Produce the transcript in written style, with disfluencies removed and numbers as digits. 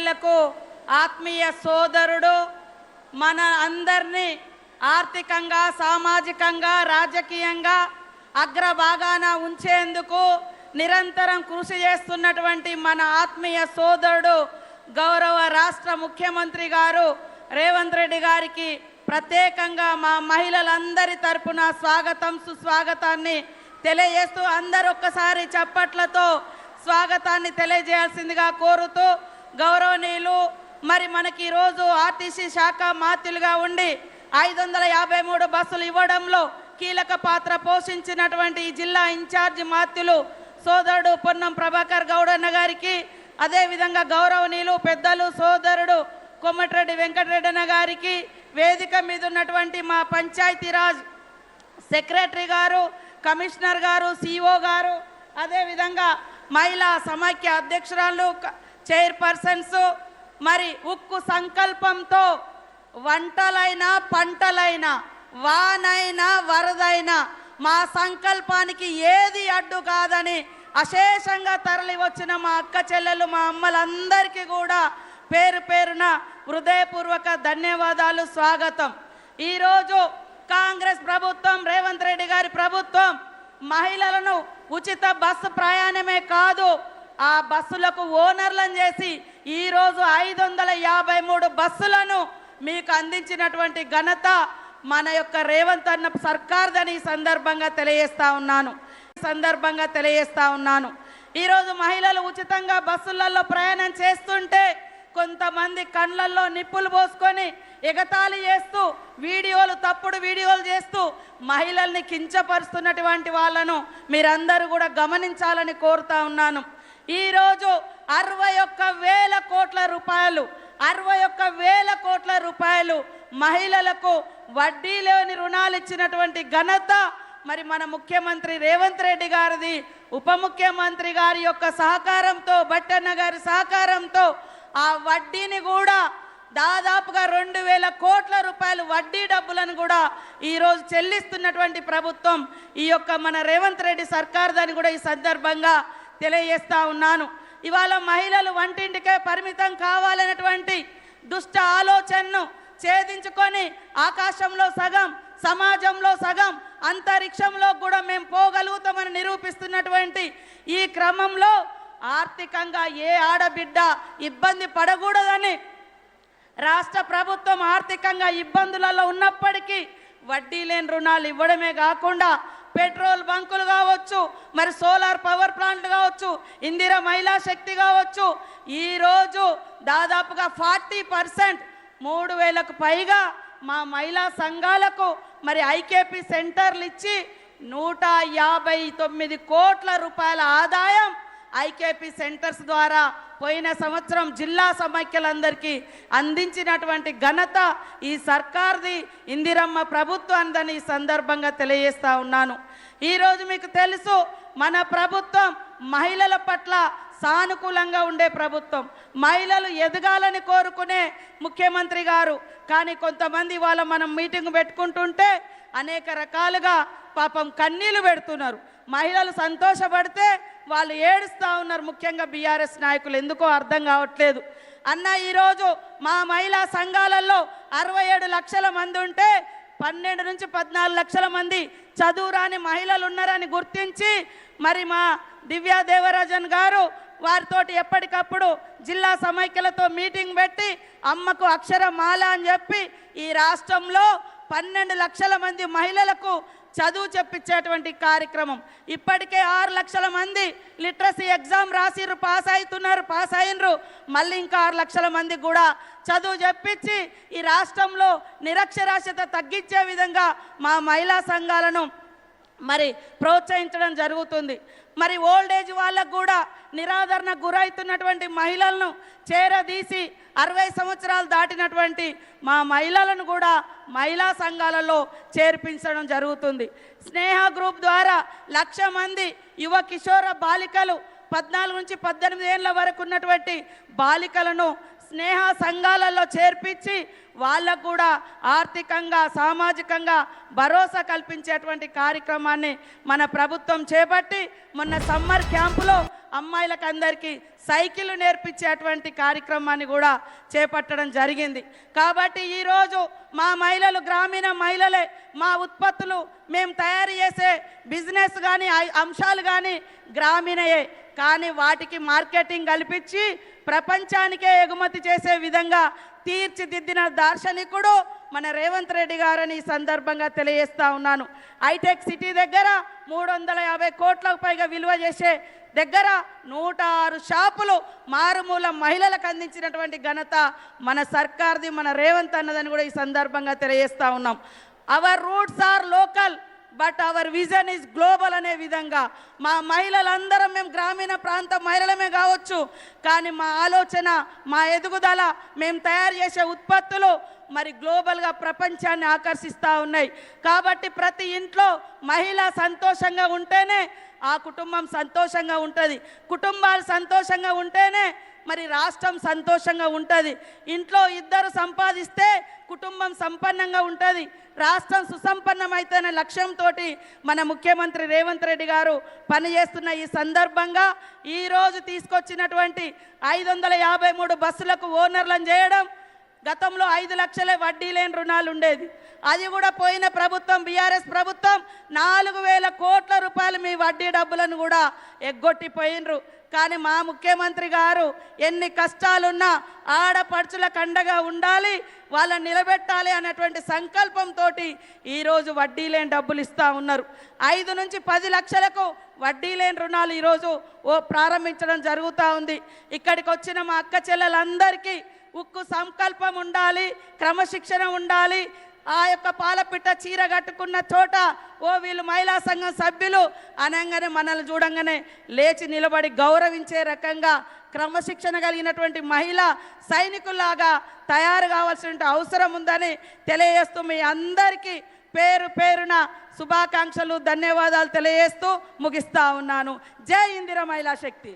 మహిళలకు ఆత్మీయ సోదరుడు, మన అందరినీ ఆర్థికంగా, సామాజికంగా, రాజకీయంగా అగ్రభాగాన ఉంచేందుకు నిరంతరం కృషి చేస్తున్నటువంటి మన ఆత్మీయ సోదరుడు గౌరవ రాష్ట్ర ముఖ్యమంత్రి గారు రేవంత్ రెడ్డి గారికి ప్రత్యేకంగా మా మహిళలందరి తరపున స్వాగతం, సుస్వాగతాన్ని తెలియజేస్తూ అందరూ ఒక్కసారి చప్పట్లతో స్వాగతాన్ని తెలియజేయాల్సిందిగా కోరుతూ, గౌరవనీయులు మరి మనకి ఈరోజు ఆర్టీసీ శాఖ మాత్యులుగా ఉండి 553 బస్సులు ఇవ్వడంలో కీలక పాత్ర పోషించినటువంటి ఈ జిల్లా ఇన్ఛార్జి మాత్యులు సోదరుడు పొన్నం ప్రభాకర్ గౌడ్ అన్న గారికి, అదేవిధంగా గౌరవనీయులు పెద్దలు సోదరుడు కొమ్మటిరెడ్డి వెంకటరెడ్డి అన్న గారికి, వేదిక మీద ఉన్నటువంటి మా పంచాయతీరాజ్ సెక్రటరీ గారు, కమిషనర్ గారు, సిఓ గారు, అదేవిధంగా మహిళా సమాఖ్య అధ్యక్షురాలు, చైర్పర్సన్స్, మరి ఉక్కు సంకల్పంతో వంటలైనా పంటలైనా వానైనా వరదైనా మా సంకల్పానికి ఏది అడ్డు కాదని అశేషంగా తరలి వచ్చిన మా అక్క చెల్లెలు, మా అమ్మలందరికీ కూడా పేరు పేరున హృదయపూర్వక ధన్యవాదాలు, స్వాగతం. ఈరోజు కాంగ్రెస్ ప్రభుత్వం, రేవంత్ రెడ్డి గారి ప్రభుత్వం మహిళలను ఉచిత బస్సు ప్రయాణమే కాదు, ఆ బస్సులకు ఓనర్లను చేసి ఈరోజు 553 బస్సులను మీకు అందించినటువంటి ఘనత మన యొక్క రేవంత్ అన్న సర్కార్దని సందర్భంగా తెలియజేస్తా ఉన్నాను. ఈరోజు మహిళలు ఉచితంగా బస్సులలో ప్రయాణం చేస్తుంటే కొంతమంది కళ్ళల్లో నిప్పులు పోసుకొని ఎగతాళి చేస్తూ తప్పుడు వీడియోలు చేస్తూ మహిళల్ని కించపరుస్తున్నటువంటి వాళ్ళను మీరందరూ కూడా గమనించాలని కోరుతా ఉన్నాను. ఈరోజు 61,000 కోట్ల రూపాయలు మహిళలకు వడ్డీ లేని రుణాలు ఇచ్చినటువంటి ఘనత మరి మన ముఖ్యమంత్రి రేవంత్ రెడ్డి గారిది. ఉప ముఖ్యమంత్రి గారి యొక్క సహకారంతో, బట్టన్న గారి సహకారంతో ఆ వడ్డీని కూడా దాదాపుగా 2,000 కోట్ల రూపాయలు వడ్డీ డబ్బులను కూడా ఈరోజు చెల్లిస్తున్నటువంటి ప్రభుత్వం ఈ యొక్క మన రేవంత్ రెడ్డి సర్కార్దని కూడా ఈ సందర్భంగా తెలియజేస్తా ఉన్నాను. ఇవాళ మహిళలు వంటింటికే పరిమితం కావాలనేటువంటి దుష్ట ఆలోచనను ఛేదించుకొని ఆకాశంలో సగం, సమాజంలో సగం, అంతరిక్షంలో కూడా మేము పోగలుగుతామని నిరూపిస్తున్నటువంటి ఈ క్రమంలో ఆర్థికంగా ఏ ఆడబిడ్డ ఇబ్బంది పడకూడదని రాష్ట్ర ప్రభుత్వం ఆర్థికంగా ఇబ్బందులలో ఉన్నప్పటికీ వడ్డీ లేని రుణాలు ఇవ్వడమే కాకుండా పెట్రోల్ బంకులు కావచ్చు, మరి సోలార్ పవర్ ప్లాంట్లు కావచ్చు, ఇందిరా మహిళా శక్తి కావచ్చు, ఈరోజు దాదాపుగా 40% 3,000కు పైగా మా మహిళా సంఘాలకు మరి ఐకేపీ సెంటర్లు ఇచ్చి 159 కోట్ల రూపాయల ఆదాయం ఐకేపీ సెంటర్స్ ద్వారా పోయిన సంవత్సరం జిల్లా సమైక్యలందరికీ అందించినటువంటి ఘనత ఈ సర్కార్ది, ఇందిరమ్మ ప్రభుత్వాన్ని ఈ సందర్భంగా తెలియజేస్తా ఉన్నాను. ఈరోజు మీకు తెలుసు మన ప్రభుత్వం మహిళల పట్ల సానుకూలంగా ఉండే ప్రభుత్వం, మహిళలు ఎదగాలని కోరుకునే ముఖ్యమంత్రి గారు. కానీ కొంతమంది వాళ్ళ మనం మీటింగ్ పెట్టుకుంటుంటే అనేక రకాలుగా పాపం కన్నీళ్లు పెడుతున్నారు. మహిళలు సంతోషపడితే వాళ్ళు ఏడుస్తూ ఉన్నారు. ముఖ్యంగా బీఆర్ఎస్ నాయకులు ఎందుకో అర్థం కావట్లేదు. అన్న ఈరోజు మా మహిళా సంఘాలలో 67 లక్షల మంది ఉంటే 12 నుంచి 14 లక్షల మంది చదువురాని మహిళలు ఉన్నారని గుర్తించి మరి మా దివ్యా దేవరాజన్ గారు వారితోటి ఎప్పటికప్పుడు జిల్లా సమైక్యలతో మీటింగ్ పెట్టి అమ్మకు అక్షరమాల అని చెప్పి ఈ రాష్ట్రంలో 12 లక్షల మంది మహిళలకు చదువు చెప్పించేటువంటి కార్యక్రమం. ఇప్పటికే 6 లక్షల మంది లిటరసీ ఎగ్జామ్ రాసిర్రు, పాస్ అయినరు. మళ్ళీ ఇంకా 6 లక్షల మంది కూడా చదువు చెప్పించి ఈ రాష్ట్రంలో నిరక్షరాస్యత తగ్గించే విధంగా మా మహిళా సంఘాలను మరి ప్రోత్సహించడం జరుగుతుంది. మరి ఓల్డ్ ఏజ్ వాళ్ళకు కూడా నిరాదరణ గురవుతున్నటువంటి మహిళలను చేరదీసి 60 సంవత్సరాలు దాటినటువంటి మా మహిళలను కూడా మహిళా సంఘాలలో చేర్పించడం జరుగుతుంది. స్నేహ గ్రూప్ ద్వారా 1,00,000 మంది యువ కిషోర బాలికలు 14 నుంచి 18 ఏళ్ల వరకు ఉన్నటువంటి బాలికలను స్నేహ సంఘాలలో చేర్పించి వాళ్ళకు కూడా ఆర్థికంగా, సామాజికంగా భరోసా కల్పించేటువంటి కార్యక్రమాన్ని మన ప్రభుత్వం చేపట్టి మొన్న సమ్మర్ క్యాంపులో అమ్మాయిలకు అందరికీ సైకిల్ నేర్పించేటువంటి కార్యక్రమాన్ని కూడా చేపట్టడం జరిగింది. కాబట్టి ఈరోజు మా మహిళలు గ్రామీణ మహిళలే, మా ఉత్పత్తులు మేము తయారు చేసే బిజినెస్ కానీ అంశాలు కానీ గ్రామీణయే, కానీ వాటికి మార్కెటింగ్ కల్పించి ప్రపంచానికే ఎగుమతి చేసే విధంగా తీర్చిదిద్దిన దార్శనికుడు మన రేవంత్ రెడ్డి గారని ఈ సందర్భంగా తెలియజేస్తా ఉన్నాను. హైటెక్ సిటీ దగ్గర 350 కోట్లకు పైగా విలువ చేసే దగ్గర 106 షాపులు మారుమూల మహిళలకు అందించినటువంటి ఘనత మన సర్కార్ది, మన రేవంత్ అన్నదని కూడా ఈ సందర్భంగా తెలియజేస్తా ఉన్నాం. Our roots are local but our vision is global అనే విధంగా మా మహిళలందరం, మేము గ్రామీణ ప్రాంత మహిళలమే కావచ్చు, కానీ మా ఆలోచన, మా ఎదుగుదల, మేము తయారు చేసే ఉత్పత్తులు మరి గ్లోబల్గా ప్రపంచాన్ని ఆకర్షిస్తూ ఉన్నాయి. కాబట్టి ప్రతి ఇంట్లో మహిళ సంతోషంగా ఉంటేనే ఆ కుటుంబం సంతోషంగా ఉంటుంది. కుటుంబాలు సంతోషంగా ఉంటేనే మరి రాష్ట్రం సంతోషంగా ఉంటుంది. ఇంట్లో ఇద్దరు సంపాదిస్తే కుటుంబం సంపన్నంగా ఉంటుంది, రాష్ట్రం సుసంపన్నమైతేనే లక్ష్యంతో మన ముఖ్యమంత్రి రేవంత్ రెడ్డి గారు పనిచేస్తున్న ఈ సందర్భంగా ఈరోజు తీసుకొచ్చినటువంటి 553 బస్సులకు ఓనర్లను చేయడం, గతంలో 5 లక్షలే వడ్డీ లేని రుణాలు ఉండేది, అది కూడా పోయిన ప్రభుత్వం బీఆర్ఎస్ ప్రభుత్వం 4,000 కోట్ల రూపాయలు మీ వడ్డీ డబ్బులను కూడా ఎగ్గొట్టిపోయినరు. కానీ మా ముఖ్యమంత్రి గారు ఎన్ని కష్టాలున్నా ఆడపడుచులకు అండగా ఉండాలి, వాళ్ళని నిలబెట్టాలి అనేటువంటి సంకల్పంతో ఈరోజు వడ్డీ లేని డబ్బులు ఇస్తూ ఉన్నారు. 5 నుంచి 10 లక్షలకు వడ్డీ లేని రుణాలు ఈరోజు ప్రారంభించడం జరుగుతూ ఉంది. ఇక్కడికి వచ్చిన మా అక్క చెల్లెలందరికీ ఉక్కు సంకల్పం ఉండాలి, క్రమశిక్షణ ఉండాలి. ఆ యొక్క పాలపిట్ట చీర కట్టుకున్న చోట వీళ్ళు మహిళా సంఘం సభ్యులు అనగానే మనల్ని చూడంగానే లేచి నిలబడి గౌరవించే రకంగా క్రమశిక్షణ కలిగినటువంటి మహిళా సైనికుల్లాగా తయారు కావాల్సిన అవసరం ఉందని తెలియజేస్తూ మీ అందరికీ పేరు పేరున శుభాకాంక్షలు, ధన్యవాదాలు తెలియజేస్తూ ముగిస్తా ఉన్నాను. జై ఇందిరా మహిళా శక్తి.